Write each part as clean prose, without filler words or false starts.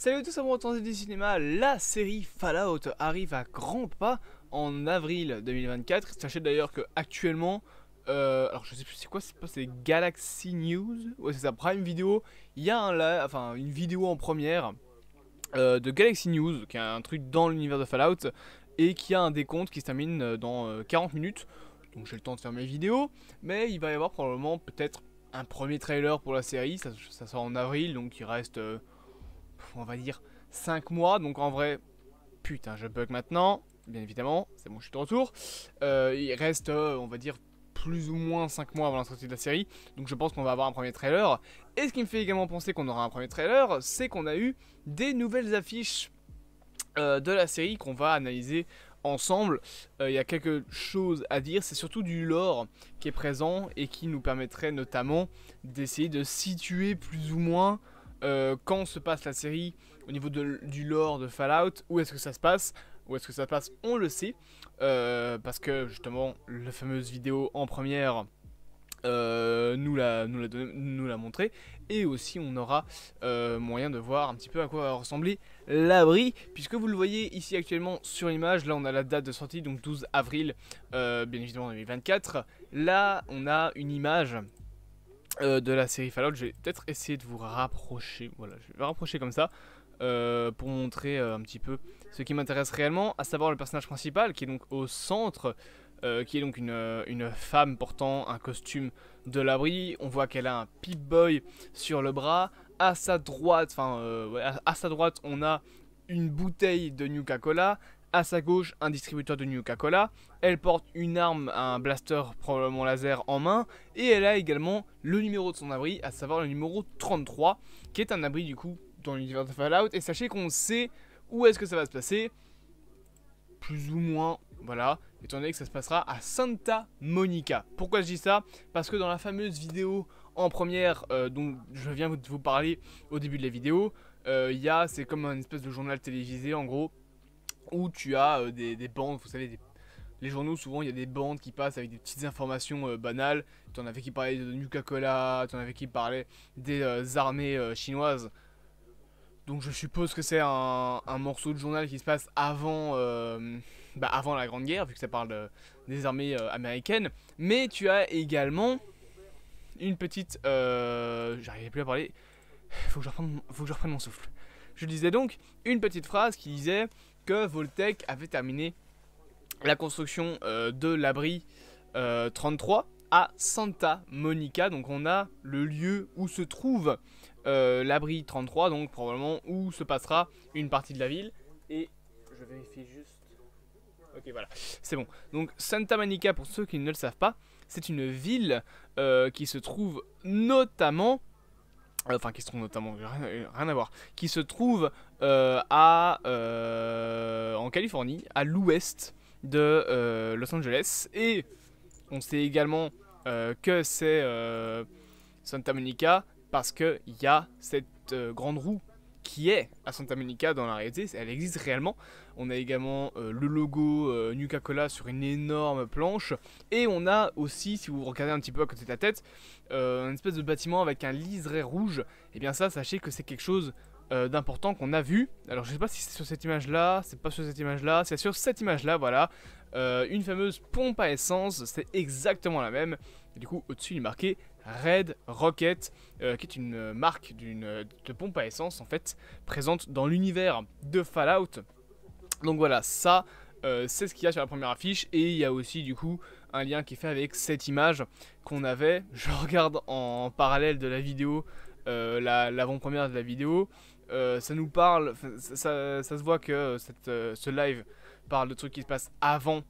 Salut à tous, amoureux du cinéma. La série Fallout arrive à grands pas en avril 2024. Sachez d'ailleurs que actuellement, alors je sais plus c'est quoi, c'est Galaxy News, ouais c'est ça, Prime Video. Il y a une vidéo en première de Galaxy News, qui est un truc dans l'univers de Fallout et qui a un décompte qui se termine dans 40 minutes. Donc j'ai le temps de faire mes vidéos, mais il va y avoir probablement peut-être un premier trailer pour la série. Ça sort en avril, donc il reste on va dire 5 mois. Donc en vrai, putain, je bug maintenant, bien évidemment, c'est bon, je suis de retour. Il reste, on va dire, plus ou moins 5 mois avant la sortie de la série. Donc je pense qu'on va avoir un premier trailer. Et ce qui me fait également penser qu'on aura un premier trailer, c'est qu'on a eu des nouvelles affiches de la série qu'on va analyser ensemble. Il y a quelque chose à dire, c'est surtout du lore qui est présent et qui nous permettrait notamment d'essayer de situer plus ou moins quand se passe la série au niveau du lore de Fallout. Où est-ce que ça se passe? Où est-ce que ça se passe? On le sait, parce que justement la fameuse vidéo en première nous l'a montré. Et aussi on aura moyen de voir un petit peu à quoi va ressembler l'abri, puisque vous le voyez ici actuellement sur l'image. Là on a la date de sortie, donc 12 avril bien évidemment 2024. Là on a une image de la série Fallout. Je vais peut-être essayer de vous rapprocher, voilà, je vais me rapprocher comme ça pour montrer un petit peu ce qui m'intéresse réellement, à savoir le personnage principal qui est donc au centre, qui est donc une femme portant un costume de l'abri. On voit qu'elle a un Pip-Boy sur le bras. À sa droite, à sa droite, on a une bouteille de Nuka-Cola. À sa gauche, un distributeur de Nuka-Cola. Elle porte une arme, un blaster probablement laser en main. Et elle a également le numéro de son abri, à savoir le numéro 33, qui est un abri du coup dans l'univers de Fallout. Et sachez qu'on sait où est-ce que ça va se passer, plus ou moins, voilà, étant donné que ça se passera à Santa Monica. Pourquoi je dis ça? Parce que dans la fameuse vidéo en première dont je viens de vous parler au début de la vidéo, c'est comme un espèce de journal télévisé en gros, où tu as des bandes, vous savez, les journaux, souvent il y a des bandes qui passent avec des petites informations banales. Tu en avais qui parlaient de Nuka-Cola, tu en avais qui parlaient des armées chinoises. Donc je suppose que c'est un morceau de journal qui se passe avant la Grande Guerre, vu que ça parle des armées américaines. Mais tu as également une petite... J'arrivais plus à parler. Faut que je reprenne mon souffle. Je disais donc une petite phrase qui disait que Vault-Tec avait terminé la construction de l'abri 33 à Santa Monica. Donc on a le lieu où se trouve l'abri 33, donc probablement où se passera une partie de la ville. Et je vérifie juste... Ok, voilà, c'est bon. Donc Santa Monica, pour ceux qui ne le savent pas, c'est une ville qui se trouve notamment... rien à voir, qui se trouve en Californie, à l'ouest de Los Angeles. Et on sait également que c'est Santa Monica parce qu'il y a cette grande roue qui est à Santa Monica dans la réalité, elle existe réellement. On a également le logo Nuka-Cola sur une énorme planche. Et on a aussi, si vous regardez un petit peu à côté de la tête, une espèce de bâtiment avec un liseré rouge. Et bien ça, sachez que c'est quelque chose d'important qu'on a vu. Alors je sais pas si c'est sur cette image là, c'est pas sur cette image là, c'est sur cette image là, voilà. Une fameuse pompe à essence, c'est exactement la même. Et du coup au-dessus il est marqué Red Rocket, qui est une marque de pompe à essence en fait, présente dans l'univers de Fallout. Donc voilà, ça c'est ce qu'il y a sur la première affiche. Et il y a aussi du coup un lien qui est fait avec cette image qu'on avait. Je regarde en parallèle de la vidéo, l'avant-première de la vidéo. Ça nous parle, ça se voit que ce live parle de trucs qui se passent avant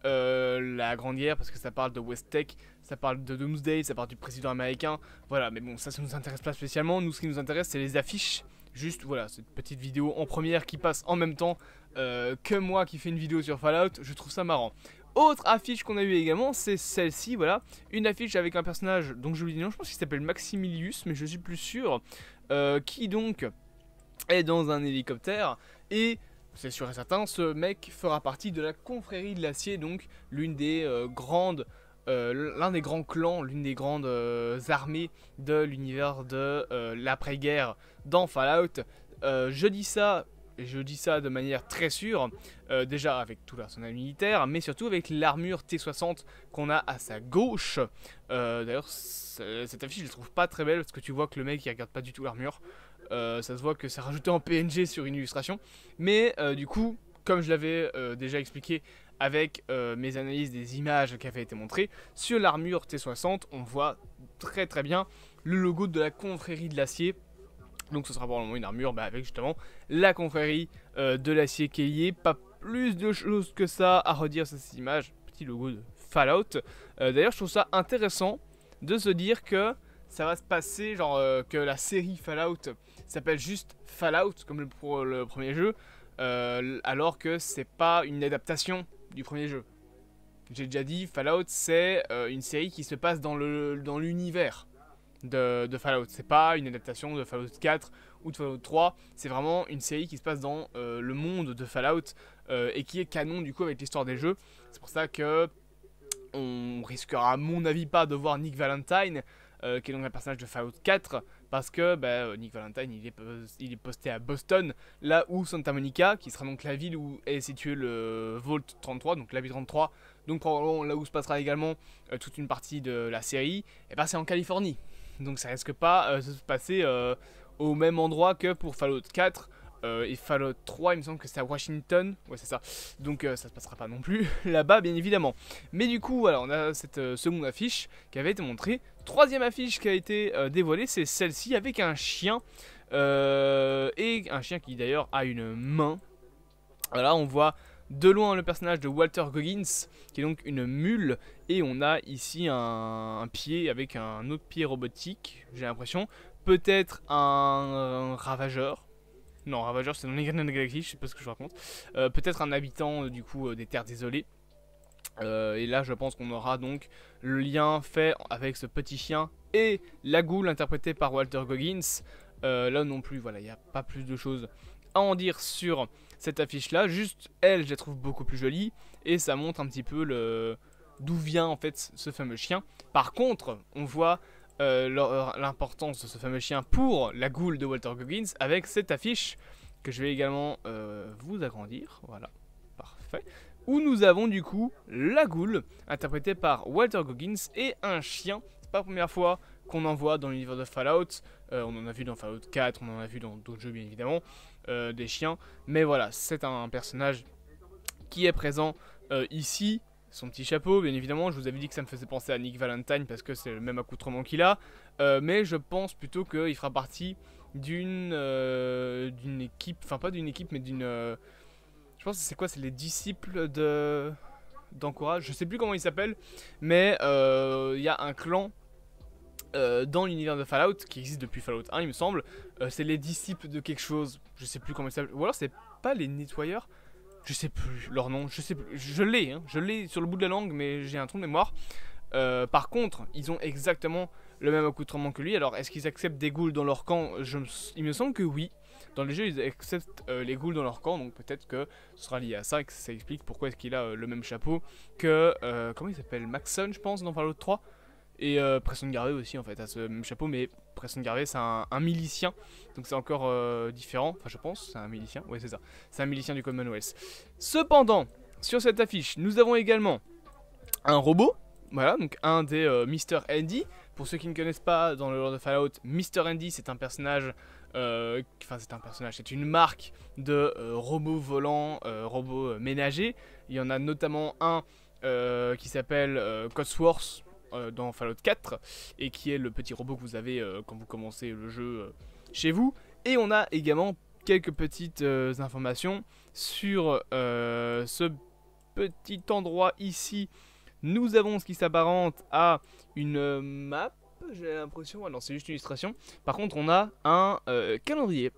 la Grande Guerre, parce que ça parle de West Tech, ça parle de Doomsday, ça parle du président américain. Voilà, mais bon, ça nous intéresse pas spécialement. Nous, ce qui nous intéresse, c'est les affiches. Juste, voilà, cette petite vidéo en première qui passe en même temps que moi qui fais une vidéo sur Fallout. Je trouve ça marrant. Autre affiche qu'on a eu également, c'est celle-ci, voilà. Une affiche avec un personnage, donc je vous dis non, je pense qu'il s'appelle Maximilius, mais je suis plus sûr. Qui donc est dans un hélicoptère. Et c'est sûr et certain, ce mec fera partie de la confrérie de l'acier, donc l'une des l'un des grands clans, l'une des grandes armées de l'univers de l'après-guerre dans Fallout. je dis ça. Et je dis ça de manière très sûre, déjà avec tout l'arsenal militaire, mais surtout avec l'armure T60 qu'on a à sa gauche. D'ailleurs, cette affiche je la trouve pas très belle parce que tu vois que le mec il regarde pas du tout l'armure. Ça se voit que c'est rajouté en PNG sur une illustration. Mais du coup, comme je l'avais déjà expliqué avec mes analyses des images qui avaient été montrées, sur l'armure T60, on voit très très bien le logo de la confrérie de l'acier. Donc ce sera probablement une armure avec justement la confrérie de l'acier qui est liée. Pas plus de choses que ça à redire sur cette image. Petit logo de Fallout. D'ailleurs je trouve ça intéressant de se dire que ça va se passer, genre que la série Fallout s'appelle juste Fallout comme pour le premier jeu. Alors que c'est pas une adaptation du premier jeu. J'ai déjà dit, Fallout c'est une série qui se passe dans l'univers de Fallout. C'est pas une adaptation de Fallout 4 ou de Fallout 3, c'est vraiment une série qui se passe dans le monde de Fallout et qui est canon du coup avec l'histoire des jeux. C'est pour ça que on risquera à mon avis pas de voir Nick Valentine qui est donc un personnage de Fallout 4 parce que Nick Valentine il est posté à Boston, là où Santa Monica, qui sera donc la ville où est situé le Vault 33, donc la ville 33, donc probablement là où se passera également toute une partie de la série, et c'est en Californie. Donc ça risque pas de se passer au même endroit que pour Fallout 4 et Fallout 3, il me semble que c'est à Washington. Ouais, c'est ça. Donc ça se passera pas non plus là-bas, bien évidemment. Mais du coup, voilà, on a cette seconde affiche qui avait été montrée. Troisième affiche qui a été dévoilée, c'est celle-ci avec un chien. Et un chien qui d'ailleurs a une main. Voilà, on voit de loin le personnage de Walter Goggins, qui est donc une mule, et on a ici un pied avec un autre pied robotique, j'ai l'impression. Peut-être un ravageur. Non, ravageur c'est dans les Gardiens de la Galaxie, je sais pas ce que je raconte. Peut-être un habitant du coup des terres désolées. Et là je pense qu'on aura donc le lien fait avec ce petit chien et la goule interprétée par Walter Goggins. Là non plus, voilà, il n'y a pas plus de choses à en dire sur cette affiche là, juste elle je la trouve beaucoup plus jolie et ça montre un petit peu d'où vient en fait ce fameux chien. Par contre on voit l'importance de ce fameux chien pour la goule de Walter Goggins avec cette affiche que je vais également vous agrandir, voilà, parfait, où nous avons du coup la goule interprétée par Walter Goggins et un chien. C'est pas la première fois qu'on en voit dans l'univers de Fallout, on en a vu dans Fallout 4, on en a vu dans d'autres jeux bien évidemment, des chiens, mais voilà, c'est un personnage qui est présent ici. Son petit chapeau, bien évidemment, je vous avais dit que ça me faisait penser à Nick Valentine parce que c'est le même accoutrement qu'il a, mais je pense plutôt qu'il fera partie d'une équipe, enfin pas d'une équipe mais d'une... je pense que c'est quoi, c'est les disciples d'Encourage, je sais plus comment il s'appelle, mais il y a un clan dans l'univers de Fallout qui existe depuis Fallout 1 il me semble, c'est les disciples de quelque chose, je sais plus comment il s'appelle, ou alors c'est pas les nettoyeurs, je sais plus leur nom, je sais plus, je l'ai sur le bout de la langue mais j'ai un trou de mémoire. Par contre ils ont exactement le même accoutrement que lui. Alors est-ce qu'ils acceptent des ghouls dans leur camp? Il me semble que oui. Dans les jeux ils acceptent les ghouls dans leur camp, donc peut-être que ce sera lié à ça et que ça explique pourquoi est-ce qu'il a le même chapeau que comment il s'appelle, Maxson je pense dans Fallout 3. Et Preston Garvey aussi en fait a ce même chapeau, mais Preston Garvey c'est un milicien, donc c'est encore différent, enfin je pense, c'est un milicien, ouais c'est ça, c'est un milicien du Commonwealth. Cependant, sur cette affiche, nous avons également un robot, voilà, donc un des Mr. Andy. Pour ceux qui ne connaissent pas dans le lore de Fallout, Mr. Andy c'est un personnage, c'est une marque de robots volants, robots ménagers. Il y en a notamment un qui s'appelle Codsworth dans Fallout 4 et qui est le petit robot que vous avez quand vous commencez le jeu chez vous. Et on a également quelques petites informations sur ce petit endroit ici. Nous avons ce qui s'apparente à une map, j'ai l'impression, non c'est juste une illustration. Par contre on a un calendrier,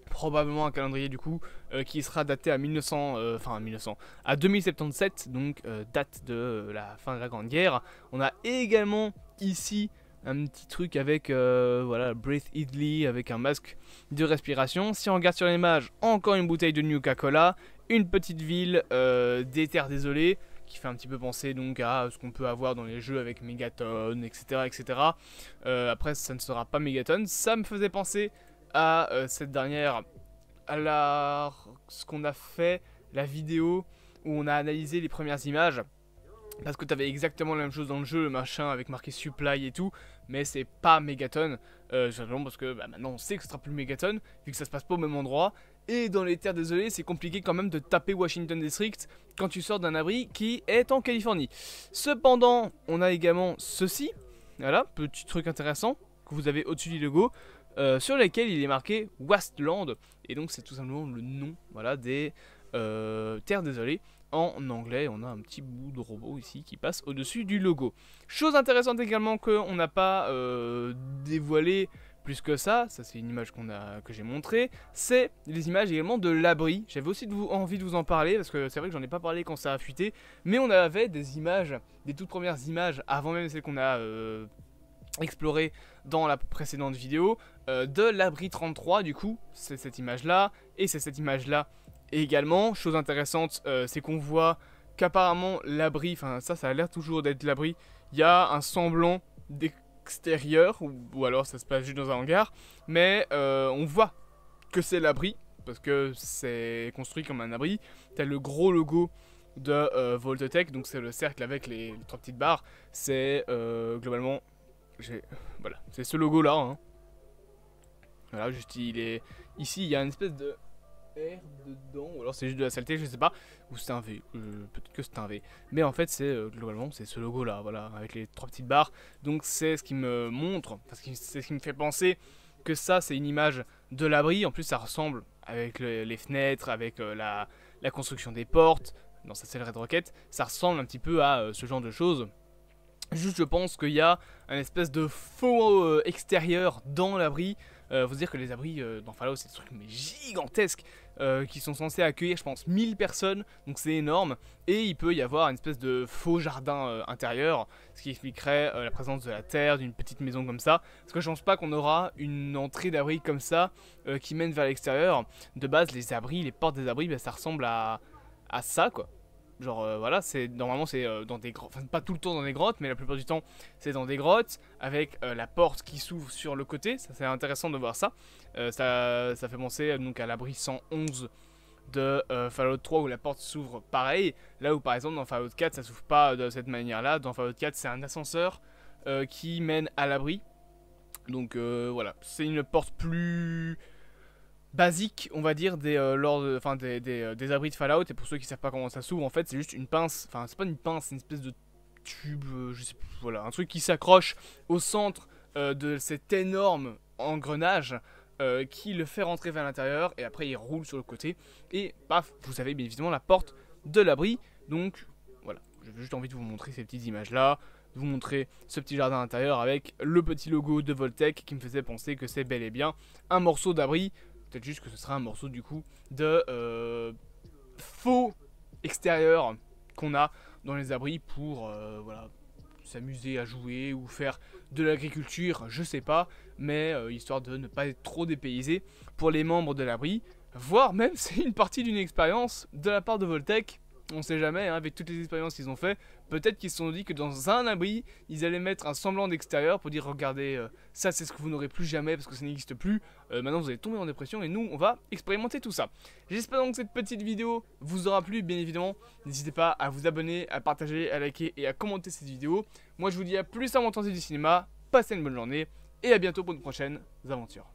probablement un calendrier du coup qui sera daté à 2077, donc date de la fin de la Grande Guerre. On a également ici un petit truc avec voilà, Breath Idly avec un masque de respiration. Si on regarde sur l'image, encore une bouteille de Nuka-Cola, une petite ville des terres désolées qui fait un petit peu penser donc à ce qu'on peut avoir dans les jeux avec Megaton, etc. etc. Après ça ne sera pas Megaton, ça me faisait penser à cette dernière ce qu'on a fait, la vidéo où on a analysé les premières images. Parce que tu avais exactement la même chose dans le jeu, le machin avec marqué supply et tout, mais c'est pas Megaton, simplement parce que maintenant on sait que ce sera plus Megaton, vu que ça se passe pas au même endroit. Et dans les terres désolées, c'est compliqué quand même de taper Washington District quand tu sors d'un abri qui est en Californie. Cependant, on a également ceci, voilà, petit truc intéressant que vous avez au-dessus du logo, sur lequel il est marqué Wasteland, et donc c'est tout simplement le nom, voilà, des terres désolées. En anglais, on a un petit bout de robot ici qui passe au-dessus du logo. Chose intéressante également qu'on n'a pas dévoilé plus que ça c'est une image que j'ai montrée, c'est les images également de l'abri. J'avais aussi envie de vous en parler, parce que c'est vrai que j'en ai pas parlé quand ça a fuité, mais on avait des images, des toutes premières images, avant même celles qu'on a explorées dans la précédente vidéo, de l'abri 33 du coup, c'est cette image là, et c'est cette image là. Et également, chose intéressante, c'est qu'on voit qu'apparemment l'abri, enfin ça a l'air toujours d'être l'abri, il y a un semblant d'extérieur, ou alors ça se passe juste dans un hangar, mais on voit que c'est l'abri, parce que c'est construit comme un abri. T'as le gros logo de Vault-Tec, donc c'est le cercle avec les 3 petites barres, c'est globalement, voilà, c'est ce logo là, hein. Voilà, juste ici il y a une espèce de R dedans, ou alors c'est juste de la saleté, je sais pas, ou c'est un V, peut-être que c'est un V, mais en fait c'est globalement c'est ce logo là, voilà, avec les 3 petites barres, donc c'est ce qui me montre, parce que c'est ce qui me fait penser que ça c'est une image de l'abri. En plus ça ressemble avec les fenêtres, avec la construction des portes, non ça c'est le Red Rocket, ça ressemble un petit peu à ce genre de choses. Juste je pense qu'il y a un espèce de faux extérieur dans l'abri. Faut se dire que les abris dans Fallout c'est des trucs mais gigantesques qui sont censés accueillir je pense 1000 personnes, donc c'est énorme. Et il peut y avoir une espèce de faux jardin intérieur, ce qui expliquerait la présence de la terre, d'une petite maison comme ça. Parce que je pense pas qu'on aura une entrée d'abri comme ça qui mène vers l'extérieur. De base les abris, les portes des abris, ça ressemble à ça quoi. Genre voilà, normalement c'est dans des grottes, enfin pas tout le temps dans des grottes, mais la plupart du temps c'est dans des grottes, avec la porte qui s'ouvre sur le côté, ça c'est intéressant de voir ça. Ça fait penser donc à l'abri 111 de Fallout 3 où la porte s'ouvre pareil, là où par exemple dans Fallout 4 ça s'ouvre pas de cette manière là, dans Fallout 4 c'est un ascenseur qui mène à l'abri, donc voilà, c'est une porte plus basique, on va dire, des abris de Fallout. Et pour ceux qui savent pas comment ça s'ouvre, en fait, c'est juste une pince. Enfin, c'est pas une pince, c'est une espèce de tube, je sais plus, voilà, un truc qui s'accroche au centre de cet énorme engrenage qui le fait rentrer vers l'intérieur. Et après, il roule sur le côté. Et paf, vous avez bien évidemment la porte de l'abri. Donc, voilà, j'avais juste envie de vous montrer ces petites images-là, de vous montrer ce petit jardin intérieur avec le petit logo de Vault-Tec qui me faisait penser que c'est bel et bien un morceau d'abri. Peut-être juste que ce sera un morceau du coup de faux extérieur qu'on a dans les abris pour voilà, s'amuser à jouer ou faire de l'agriculture, je sais pas, mais histoire de ne pas être trop dépaysé pour les membres de l'abri, voire même c'est une partie d'une expérience de la part de Vault-Tec. On sait jamais, hein, avec toutes les expériences qu'ils ont fait, peut-être qu'ils se sont dit que dans un abri, ils allaient mettre un semblant d'extérieur pour dire regardez, ça c'est ce que vous n'aurez plus jamais parce que ça n'existe plus, maintenant vous allez tomber en dépression et nous on va expérimenter tout ça. J'espère donc que cette petite vidéo vous aura plu, bien évidemment, n'hésitez pas à vous abonner, à partager, à liker et à commenter cette vidéo. Moi je vous dis à plus à mon temps du cinéma, passez une bonne journée et à bientôt pour de prochaines aventures.